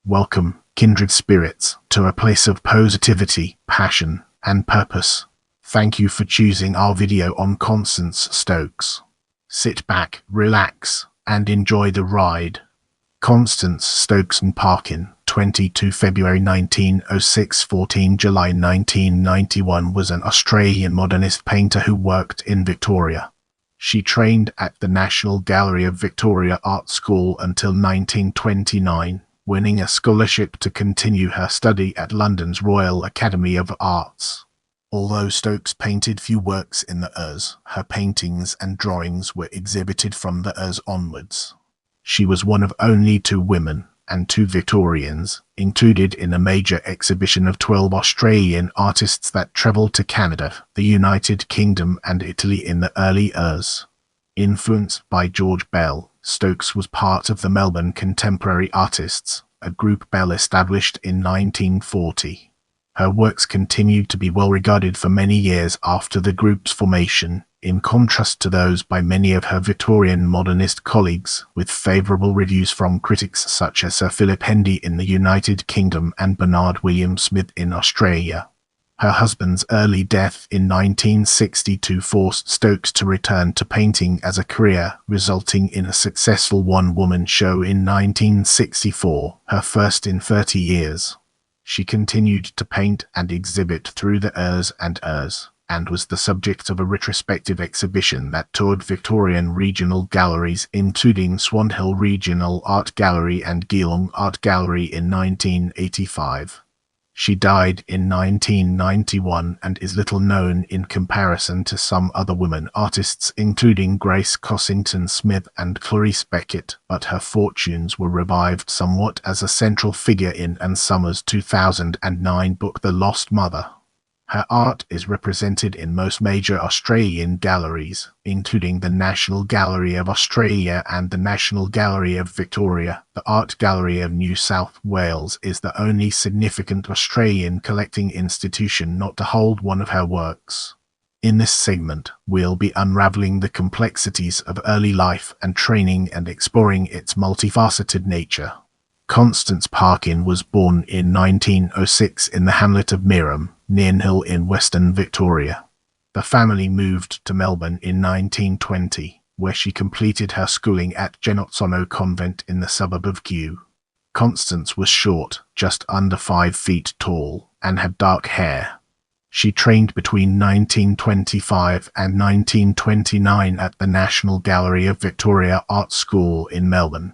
Welcome, kindred spirits, to a place of positivity, passion, and purpose. Thank you for choosing our video on Constance Stokes. Sit back, relax, and enjoy the ride. Constance Stokes and Parkin, 22 February 1906 – 14 July 1991, was an Australian modernist painter who worked in Victoria. She trained at the National Gallery of Victoria Art School until 1929, winning a scholarship to continue her study at London's Royal Academy of Arts. Although Stokes painted few works in the Rs, her paintings and drawings were exhibited from the Rs onwards. She was one of only 2 women and 2 Victorians included in a major exhibition of 12 Australian artists that travelled to Canada, the United Kingdom and Italy in the early Rs. Influenced by George Bell, Stokes was part of the Melbourne Contemporary Artists, a group Bell established in 1940. Her works continued to be well regarded for many years after the group's formation, in contrast to those by many of her Victorian modernist colleagues, with favourable reviews from critics such as Sir Philip Hendy in the United Kingdom and Bernard William Smith in Australia. Her husband's early death in 1962 forced Stokes to return to painting as a career, resulting in a successful one-woman show in 1964, her first in 30 years. She continued to paint and exhibit through the Rs and Rs, and was the subject of a retrospective exhibition that toured Victorian regional galleries including Swan Hill Regional Art Gallery and Geelong Art Gallery in 1985. She died in 1991 and is little known in comparison to some other women artists including Grace Cossington Smith and Clarice Beckett, but her fortunes were revived somewhat as a central figure in Anne Summers' 2009 book The Lost Mother. Her art is represented in most major Australian galleries, including the National Gallery of Australia and the National Gallery of Victoria. The Art Gallery of New South Wales is the only significant Australian collecting institution not to hold one of her works. In this segment, we'll be unraveling the complexities of early life and training and exploring its multifaceted nature. Constance Parkin was born in 1906 in the hamlet of Meeram, Nearn Hill in Western Victoria. The family moved to Melbourne in 1920, where she completed her schooling at Genotsono Convent in the suburb of Kew. Constance was short, just under 5 feet tall, and had dark hair. She trained between 1925 and 1929 at the National Gallery of Victoria Art School in Melbourne.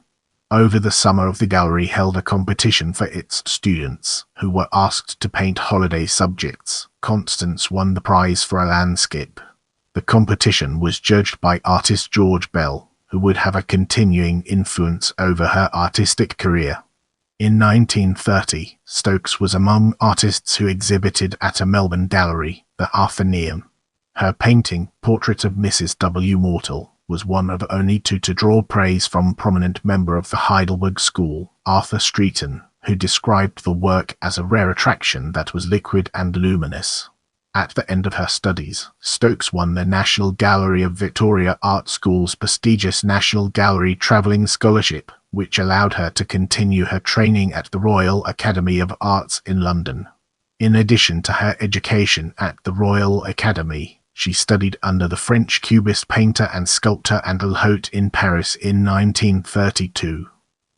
Over the summer the gallery held a competition for its students, who were asked to paint holiday subjects. Constance won the prize for a landscape. The competition was judged by artist George Bell, who would have a continuing influence over her artistic career. In 1930, Stokes was among artists who exhibited at a Melbourne gallery, the Athenaeum. Her painting, Portrait of Mrs. W. Mortal, was one of only 2 to draw praise from prominent member of the Heidelberg School, Arthur Streeton, who described the work as a rare attraction that was liquid and luminous. At the end of her studies, Stokes won the National Gallery of Victoria Art School's prestigious National Gallery Travelling Scholarship, which allowed her to continue her training at the Royal Academy of Arts in London. In addition to her education at the Royal Academy, she studied under the French Cubist painter and sculptor André Haute in Paris in 1932.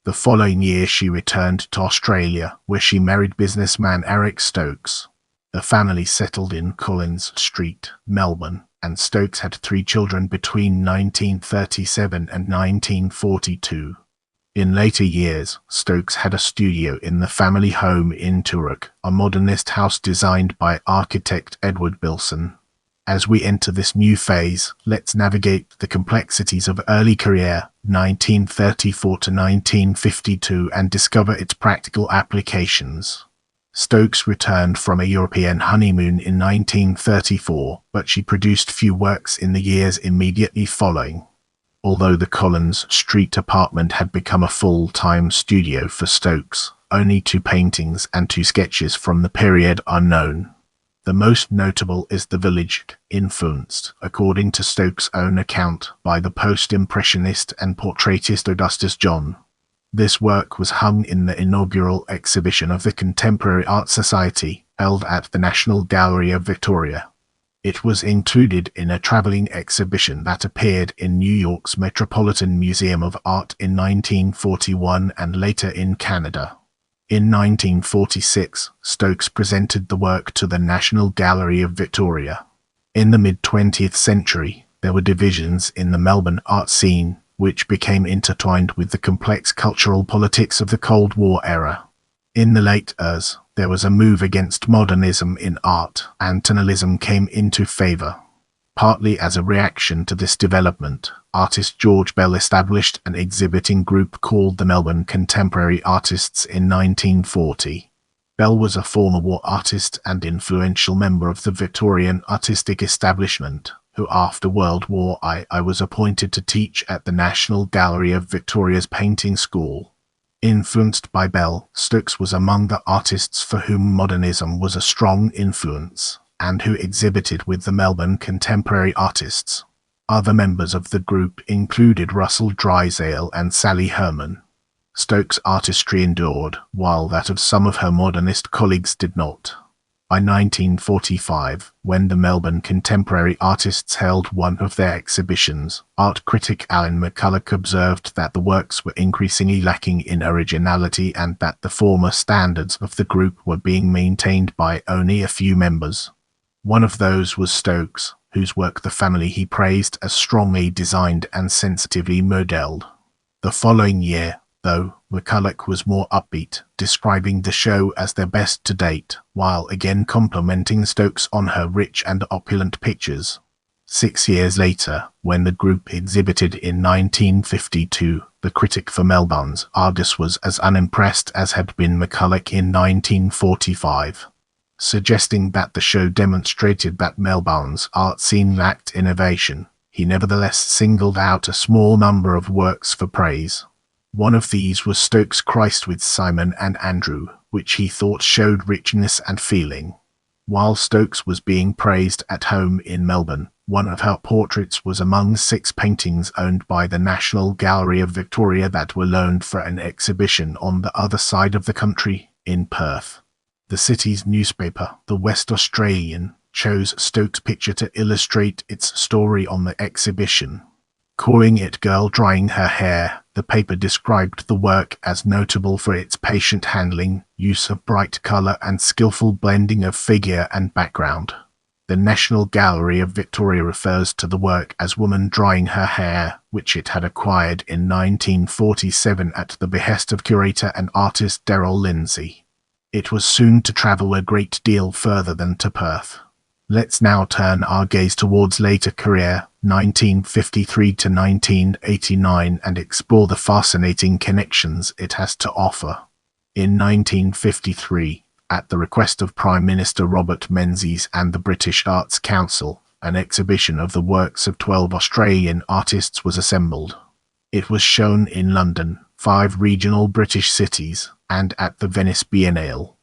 The following year she returned to Australia, where she married businessman Eric Stokes. The family settled in Collins Street, Melbourne, and Stokes had 3 children between 1937 and 1942. In later years, Stokes had a studio in the family home in Turok, a modernist house designed by architect Edward Bilson. As we enter this new phase, let's navigate the complexities of early career, 1934 to 1952, and discover its practical applications. Stokes returned from a European honeymoon in 1934, but she produced few works in the years immediately following. Although the Collins Street apartment had become a full-time studio for Stokes, only 2 paintings and 2 sketches from the period are known. The most notable is The Village, influenced, according to Stokes' own account, by the post-impressionist and portraitist Augustus John. This work was hung in the inaugural exhibition of the Contemporary Art Society, held at the National Gallery of Victoria. It was included in a travelling exhibition that appeared in New York's Metropolitan Museum of Art in 1941 and later in Canada. In 1946, Stokes presented the work to the National Gallery of Victoria. In the mid-20th century, there were divisions in the Melbourne art scene, which became intertwined with the complex cultural politics of the Cold War era. In the late years, there was a move against modernism in art, and tonalism came into favour. Partly as a reaction to this development, artist George Bell established an exhibiting group called the Melbourne Contemporary Artists in 1940. Bell was a former war artist and influential member of the Victorian artistic establishment, who after World War I was appointed to teach at the National Gallery of Victoria's painting school. Influenced by Bell, Stokes was among the artists for whom modernism was a strong influence, and who exhibited with the Melbourne Contemporary Artists. Other members of the group included Russell Drysdale and Sally Herman. Stokes' artistry endured, while that of some of her modernist colleagues did not. By 1945, when the Melbourne Contemporary Artists held one of their exhibitions, art critic Alan McCulloch observed that the works were increasingly lacking in originality and that the former standards of the group were being maintained by only a few members. One of those was Stokes, whose work the family he praised as strongly designed and sensitively modelled. The following year, though, McCulloch was more upbeat, describing the show as their best to date, while again complimenting Stokes on her rich and opulent pictures. 6 years later, when the group exhibited in 1952, the critic for Melbourne's Argus was as unimpressed as had been McCulloch in 1945. Suggesting that the show demonstrated that Melbourne's art scene lacked innovation, he nevertheless singled out a small number of works for praise. One of these was Stokes' Christ with Simon and Andrew, which he thought showed richness and feeling. While Stokes was being praised at home in Melbourne, one of her portraits was among 6 paintings owned by the National Gallery of Victoria that were loaned for an exhibition on the other side of the country, in Perth. The city's newspaper, The West Australian, chose Stokes' picture to illustrate its story on the exhibition. Calling it Girl Drying Her Hair, the paper described the work as notable for its patient handling, use of bright colour and skillful blending of figure and background. The National Gallery of Victoria refers to the work as Woman Drying Her Hair, which it had acquired in 1947 at the behest of curator and artist Darrell Lindsay. It was soon to travel a great deal further than to Perth. Let's now turn our gaze towards later career, 1953 to 1989, and explore the fascinating connections it has to offer. In 1953, at the request of Prime Minister Robert Menzies and the British Arts Council, an exhibition of the works of 12 Australian artists was assembled. It was shown in London, 5 regional British cities, and at the Venice Biennale.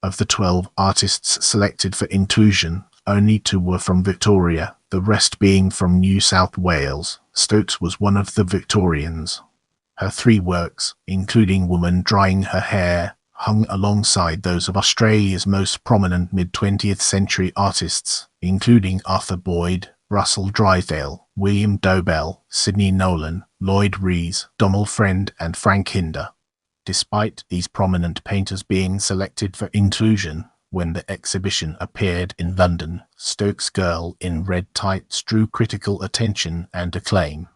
Of the 12 artists selected for inclusion, only 2 were from Victoria, the rest being from New South Wales. Stokes was one of the Victorians. Her 3 works, including Woman Drying Her Hair, hung alongside those of Australia's most prominent mid-20th century artists, including Arthur Boyd, Russell Drysdale, William Dobell, Sidney Nolan, Lloyd Rees, Donald Friend and Frank Hinder. Despite these prominent painters being selected for inclusion, when the exhibition appeared in London, Stokes' Girl in Red Tights drew critical attention and acclaim.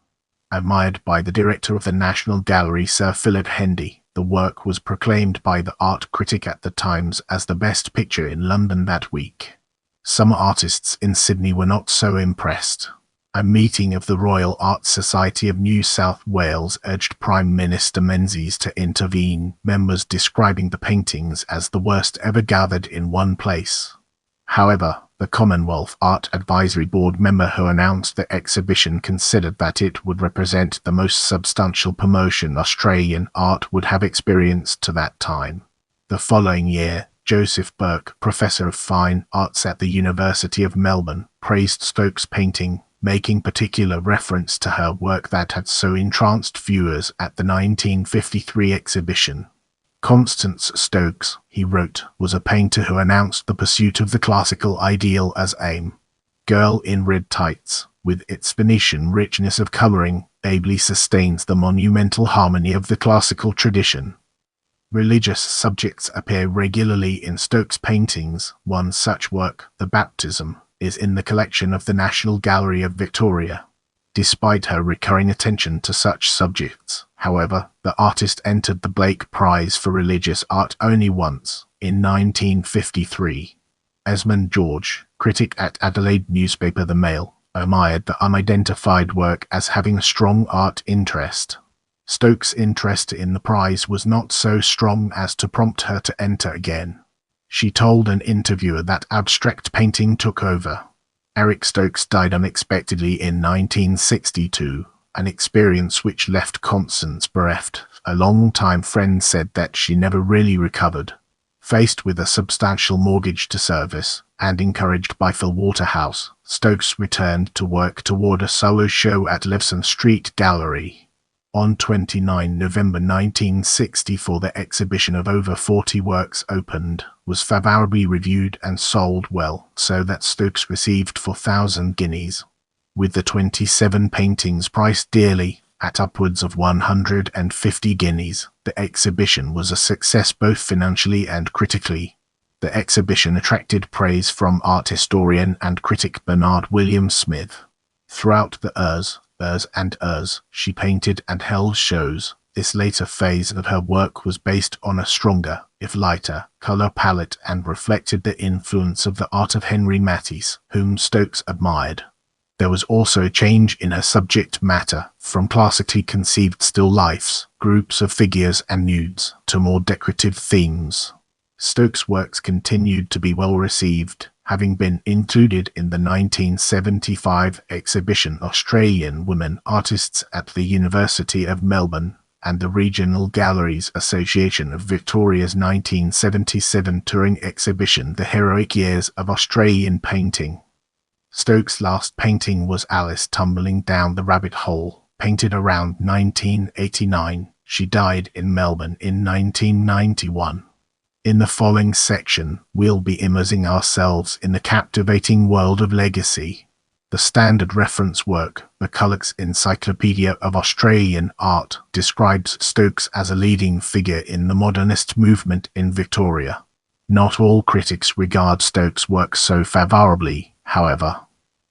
Admired by the director of the National Gallery, Sir Philip Hendy, the work was proclaimed by the art critic at the Times as the best picture in London that week. Some artists in Sydney were not so impressed. A meeting of the Royal Art Society of New South Wales urged Prime Minister Menzies to intervene, members describing the paintings as the worst ever gathered in one place. However, the Commonwealth Art Advisory Board member who announced the exhibition considered that it would represent the most substantial promotion Australian art would have experienced to that time. The following year, Joseph Burke, Professor of Fine Arts at the University of Melbourne, praised Stokes' painting, making particular reference to her work that had so entranced viewers at the 1953 exhibition. Constance Stokes, he wrote, was a painter who announced the pursuit of the classical ideal as aim. Girl in Red Tights, with its Venetian richness of colouring, ably sustains the monumental harmony of the classical tradition. Religious subjects appear regularly in Stokes' paintings. One such work, The Baptism, is in the collection of the National Gallery of Victoria. Despite her recurring attention to such subjects, however, the artist entered the Blake Prize for Religious Art only once, in 1953. Esmond George, critic at Adelaide newspaper The Mail, admired the unidentified work as having a strong art interest. Stokes' interest in the prize was not so strong as to prompt her to enter again. She told an interviewer that abstract painting took over. Eric Stokes died unexpectedly in 1962, an experience which left Constance bereft. A long-time friend said that she never really recovered. Faced with a substantial mortgage to service, and encouraged by Phil Waterhouse, Stokes returned to work toward a solo show at Leveson Street Gallery. On 29 November 1964, the exhibition of over 40 works opened, was favourably reviewed and sold well, so that Stokes received 4,000 guineas. With the 27 paintings priced dearly, at upwards of 150 guineas, the exhibition was a success both financially and critically. The exhibition attracted praise from art historian and critic Bernard William Smith. Throughout the Ers, she painted and held shows. This later phase of her work was based on a stronger, if lighter, colour palette and reflected the influence of the art of Henry Matisse, whom Stokes admired. There was also a change in her subject matter, from classically conceived still lifes, groups of figures and nudes, to more decorative themes. Stokes' works continued to be well received, having been included in the 1975 exhibition Australian Women Artists at the University of Melbourne, and the Regional Galleries Association of Victoria's 1977 touring exhibition The Heroic Years of Australian Painting. Stokes' last painting was Alice Tumbling Down the Rabbit Hole, painted around 1989. She died in Melbourne in 1991. In the following section, we'll be immersing ourselves in the captivating world of legacy. The standard reference work, McCulloch's Encyclopedia of Australian Art, describes Stokes as a leading figure in the modernist movement in Victoria. Not all critics regard Stokes' work so favourably, however.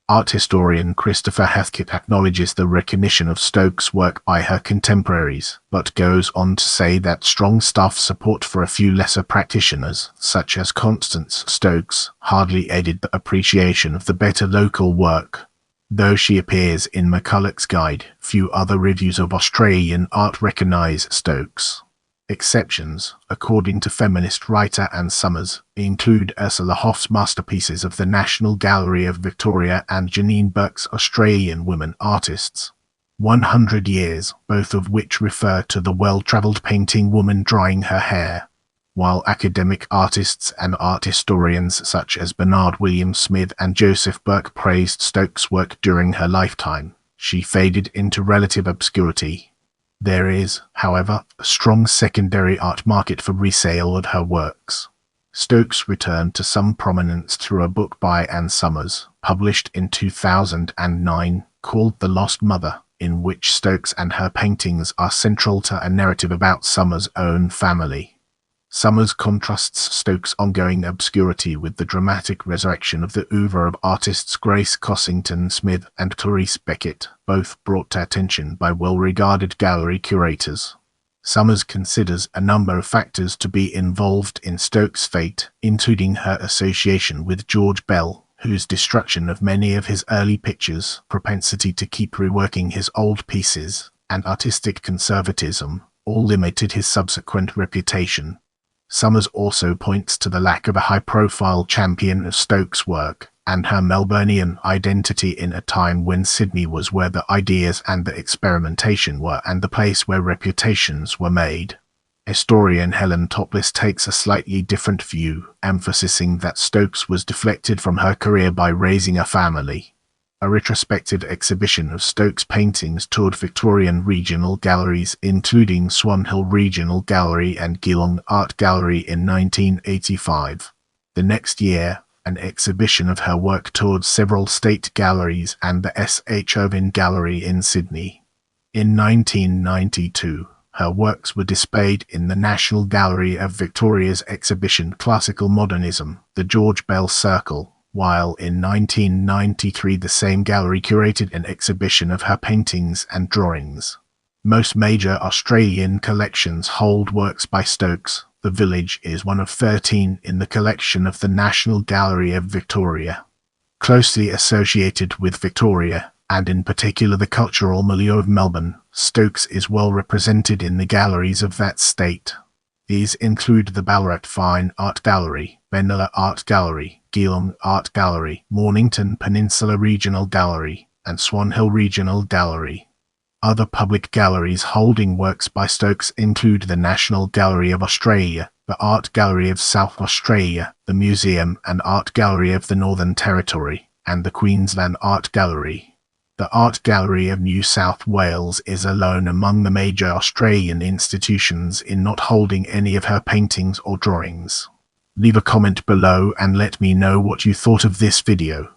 Art historian Christopher Heathcote acknowledges the recognition of Stokes' work by her contemporaries, but goes on to say that strong staff support for a few lesser practitioners, such as Constance Stokes, hardly aided the appreciation of the better local work. Though she appears in McCulloch's Guide, few other reviews of Australian art recognise Stokes. Exceptions, according to feminist writer Anne Summers, include Ursula Hoff's masterpieces of the National Gallery of Victoria and Janine Burke's Australian Women Artists. 100 Years, both of which refer to the well-travelled painting woman drying her hair. While academic artists and art historians such as Bernard William Smith and Joseph Burke praised Stokes' work during her lifetime, she faded into relative obscurity. There is, however, a strong secondary art market for resale of her works. Stokes returned to some prominence through a book by Anne Summers, published in 2009, called The Lost Mother, in which Stokes and her paintings are central to a narrative about Summers' own family. Summers contrasts Stokes' ongoing obscurity with the dramatic resurrection of the oeuvre of artists Grace Cossington Smith and Clarice Beckett, both brought to attention by well-regarded gallery curators. Summers considers a number of factors to be involved in Stokes' fate, including her association with George Bell, whose destruction of many of his early pictures, propensity to keep reworking his old pieces, and artistic conservatism, all limited his subsequent reputation. Summers also points to the lack of a high-profile champion of Stokes' work, and her Melburnian identity in a time when Sydney was where the ideas and the experimentation were and the place where reputations were made. Historian Helen Topless takes a slightly different view, emphasizing that Stokes was deflected from her career by raising a family. A retrospective exhibition of Stokes' paintings toured Victorian regional galleries including Swan Hill Regional Gallery and Geelong Art Gallery in 1985. The next year, an exhibition of her work toured several state galleries and the S.H. Irvine Gallery in Sydney. In 1992, her works were displayed in the National Gallery of Victoria's exhibition Classical Modernism, the George Bell Circle, while in 1993 the same gallery curated an exhibition of her paintings and drawings. Most major Australian collections hold works by Stokes. The Village is one of 13 in the collection of the National Gallery of Victoria. Closely associated with Victoria, and in particular the cultural milieu of Melbourne, Stokes is well represented in the galleries of that state. These include the Ballarat Fine Art Gallery, Benalla Art Gallery, Geelong Art Gallery, Mornington Peninsula Regional Gallery, and Swan Hill Regional Gallery. Other public galleries holding works by Stokes include the National Gallery of Australia, the Art Gallery of South Australia, the Museum and Art Gallery of the Northern Territory, and the Queensland Art Gallery. The Art Gallery of New South Wales is alone among the major Australian institutions in not holding any of her paintings or drawings. Leave a comment below and let me know what you thought of this video.